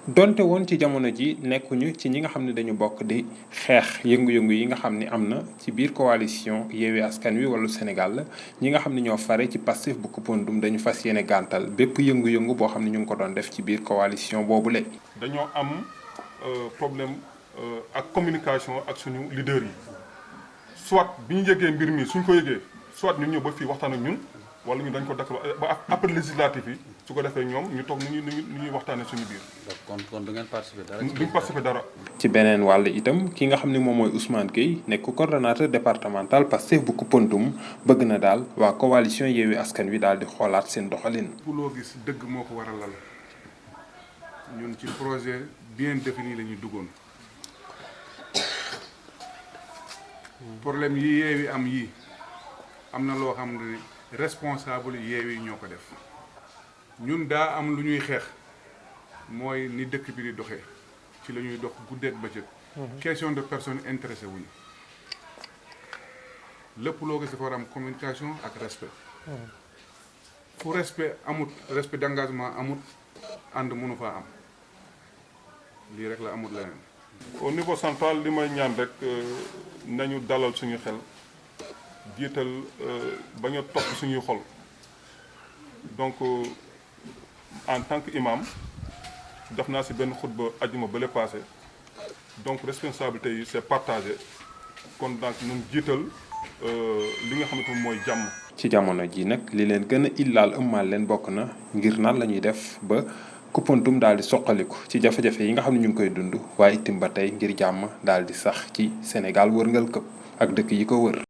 donte woon ci jamono ji nekkuñu ci ñi nga xam ne dañu bokk di xeex yëngu-yëngu yi nga xam ni am na ci biir coalition Yewwi Askan Wi Wallu Sénégal la ñi nga xam ne ñoo fare ci Pastef bu Koumpentoum dañu fas yéene gàntal bépp yëngu-yëngu boo xam ne ñu ngi ko doon def ci biir coalition boobu la. dañoo am problème ak communication ak suñu leader yi soit bi ñu yëgee mbir mi suñ ko yëgee soit ñu ñëw ba fii waxtaan ak ñun wala ñu dañ ko dakk ba après législative yi su ko defee ñoom ñu toog nu ñuy waxtaanee suñu biir. kon du ngeen participer dara. duñ participer dara. ci beneen wàll itam ki nga xam ne moom mooy Ousmane Gueye nekk coordonnateur départemental Pastef bu Koumpentoum bëgg na daal waa coalition Yewwi Askan Wi daal di xoolaat seen doxalin. loo gis dëgg moo ko war a lal ñun ci projet bien défini la ñu duggoon problème yi Yewwi am yii am na loo xam ne responsable Yewwi ñoo ko def ñun daa am lu ñuy xeex mooy ni dëkk bi di doxee ci la ñuy dox guddeeg bëccëg. question de personnes intéressé wuñu lépp loo gis dafa war am communication ak respect. fu respect amut respect d'engagement amut ànd mënu faa am lii rek la amut leneen. au niveau central li may ñaan rek nañu dalal suñu xel jiital bañ a topp suñuy xol donc en tant que imam def naa si benn xutba ajuma ba le passé donc responsabilité yi c'est partagé kon donc ñun jiital li nga xamante mooy jàmm. ci jamono ji nag li leen gën a illaal ëmmaal leen bokk na ngir nan la ñuy def ba Koumpentoum daal di soqaliku ci jafe-jafe yi nga xam ne ñu ngi koy dund waaye itam ba tey ngir jàmm daal di sax ci Sénégal wërngal këpp ak dëkk yi ko wër.